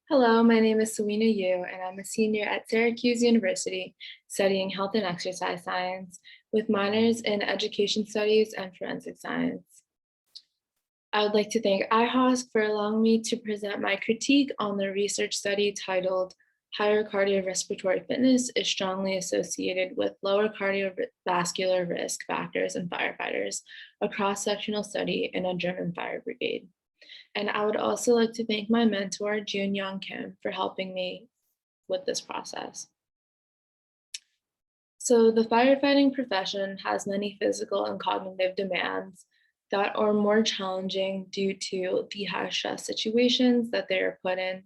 Hello, my name is Sewina and I'm a senior at Syracuse University studying health and exercise science with minors in education studies and forensic science. I would like to thank IOHSK for allowing me to present my critique on the research study titled Higher Cardiorespiratory Fitness is Strongly Associated with Lower Cardiovascular Risk Factors in Firefighters, a cross-sectional study in a German fire brigade. And I would also like to thank my mentor, Joon for helping me with this process. So the firefighting profession has many physical and cognitive demands that are more challenging due to the high stress situations that they are put in.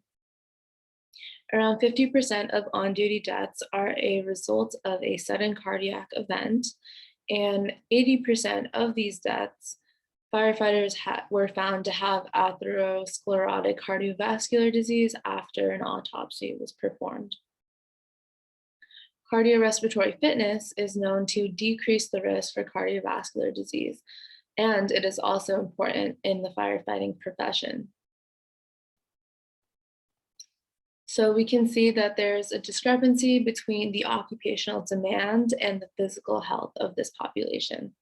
Around 50% of on-duty deaths are a result of a sudden cardiac event, and 80% of these deaths firefighters were found to have atherosclerotic cardiovascular disease after an autopsy was performed. Cardiorespiratory fitness is known to decrease the risk for cardiovascular disease, and it is also important in the firefighting profession. So we can see that there's a discrepancy between the occupational demand and the physical health of this population.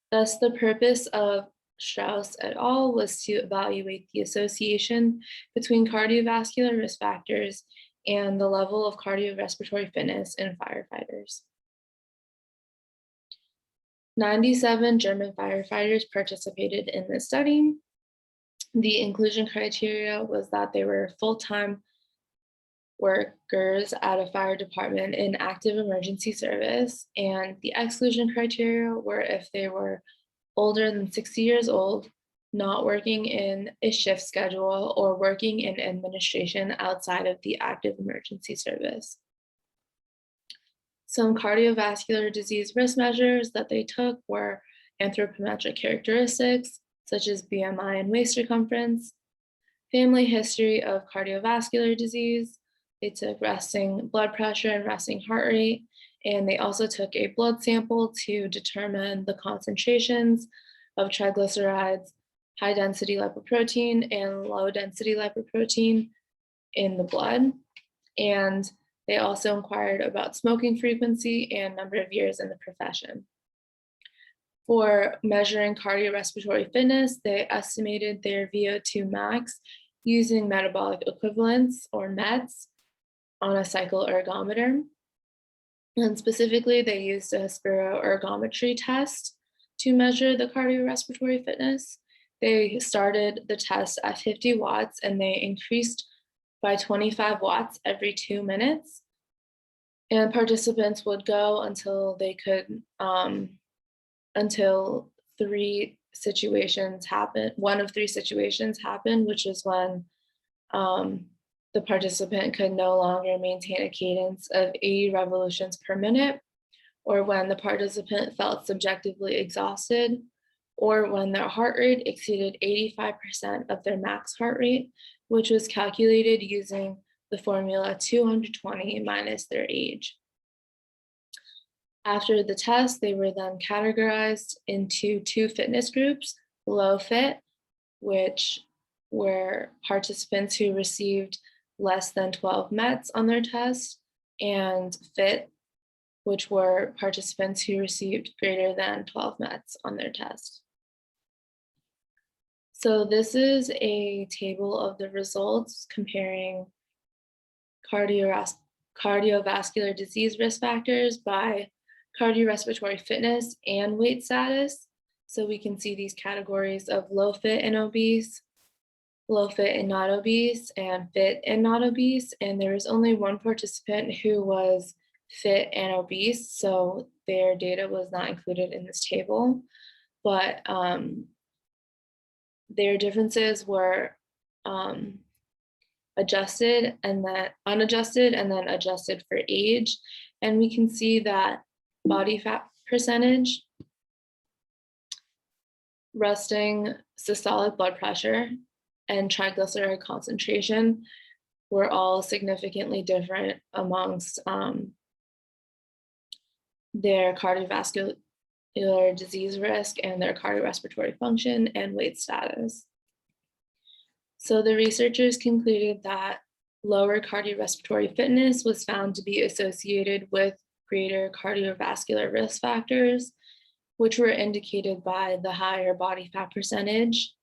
Thus, the purpose of Strauss et al. Was to evaluate the association between cardiovascular risk factors and the level of cardiorespiratory fitness in firefighters. 97 German firefighters participated in this study. The inclusion criteria was that they were full-time workers at a fire department in active emergency service, and the exclusion criteria were if they were older than 60 years old, not working in a shift schedule, or working in administration outside of the active emergency service. Some cardiovascular disease risk measures that they took were anthropometric characteristics, such as BMI and waist circumference, family history of cardiovascular disease. They took resting blood pressure and resting heart rate, and they also took a blood sample to determine the concentrations of triglycerides, high-density lipoprotein, and low-density lipoprotein in the blood. And they also inquired about smoking frequency and number of years in the profession. For measuring cardiorespiratory fitness, they estimated their VO2 max using metabolic equivalents, or METs, on a cycle ergometer. And specifically, they used a Spiroergometry test to measure the cardiorespiratory fitness. They started the test at 50 watts and they increased by 25 watts every 2 minutes. And participants would go until they could, until three situations happen. One of three situations happened, which is when the participant could no longer maintain a cadence of 80 revolutions per minute, or when the participant felt subjectively exhausted, or when their heart rate exceeded 85% of their max heart rate, which was calculated using the formula 220 minus their age. After the test, they were then categorized into two fitness groups: low fit, which were participants who received less than 12 METs on their test, and fit, which were participants who received greater than 12 METs on their test. So this is a table of the results comparing cardiovascular disease risk factors by cardiorespiratory fitness and weight status. So we can see these categories of low fit and obese, low fit and not obese, and fit and not obese. And there was only one participant who was fit and obese, so their data was not included in this table. But their differences were adjusted and then unadjusted and then adjusted for age. And we can see that body fat percentage, resting systolic blood pressure, and triglyceride concentration were all significantly different amongst their cardiovascular disease risk and their cardiorespiratory function and weight status. So the researchers concluded that lower cardiorespiratory fitness was found to be associated with greater cardiovascular risk factors, which were indicated by the higher body fat percentage,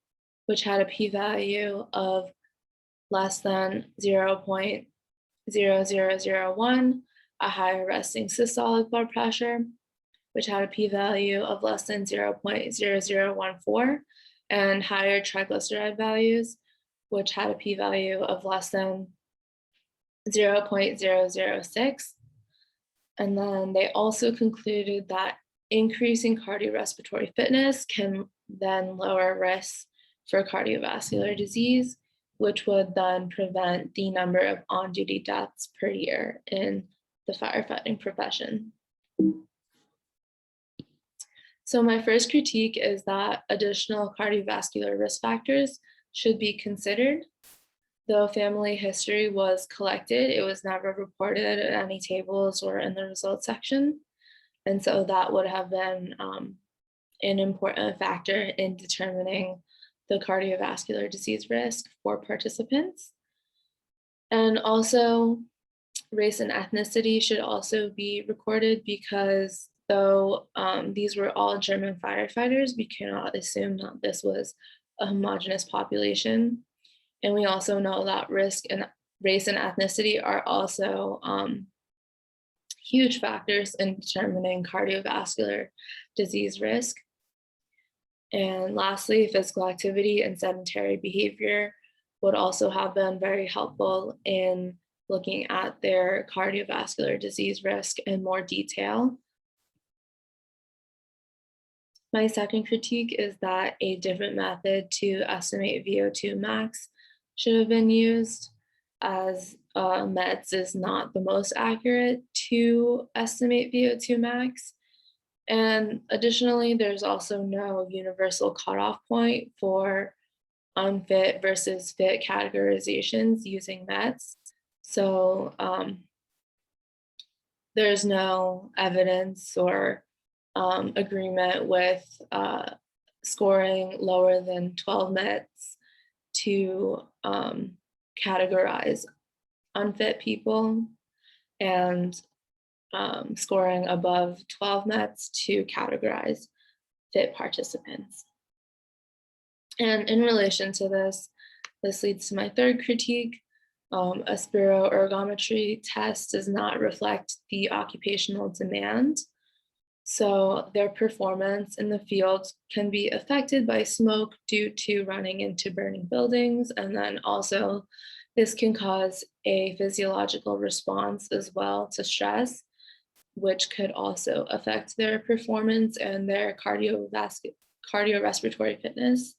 which had a p-value of less than 0.0001, a higher resting systolic blood pressure, which had a p-value of less than 0.0014, and higher triglyceride values, which had a p-value of less than 0.006. And then they also concluded that increasing cardiorespiratory fitness can then lower risks for cardiovascular disease, which would then prevent the number of on-duty deaths per year in the firefighting profession. So my first critique is that additional cardiovascular risk factors should be considered. Though family history was collected, it was never reported in any tables or in the results section. And so that would have been an important factor in determining the cardiovascular disease risk for participants. And also, race and ethnicity should also be recorded because though these were all German firefighters, we cannot assume that this was a homogeneous population. And we also know that race and ethnicity are also huge factors in determining cardiovascular disease risk. And lastly, physical activity and sedentary behavior would also have been very helpful in looking at their cardiovascular disease risk in more detail. My second critique is that a different method to estimate VO2 max should have been used, as METS is not the most accurate to estimate VO2 max. And additionally, there's also no universal cutoff point for unfit versus fit categorizations using METS. So there's no evidence or agreement with scoring lower than 12 METS to categorize unfit people, and scoring above 12 METS to categorize fit participants. And in relation to this leads to my third critique. A Spiroergometry test does not reflect the occupational demand. So their performance in the field can be affected by smoke due to running into burning buildings. And then also this can cause a physiological response as well to stress, which could also affect their performance and their cardiorespiratory fitness.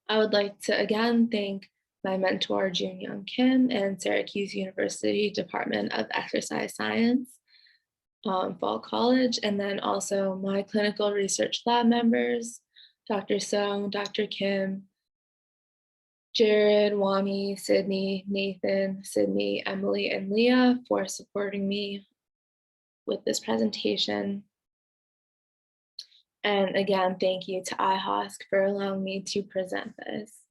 I would like to again thank my mentor, Joon Kim, and Syracuse University Department of Exercise Science, Fall College, and then also my clinical research lab members, Dr. Sung, Dr. Kim, Jared, Wani, Sydney, Nathan, Sydney, Emily, and Leah for supporting me with this presentation. And again, thank you to IOHSK for allowing me to present this.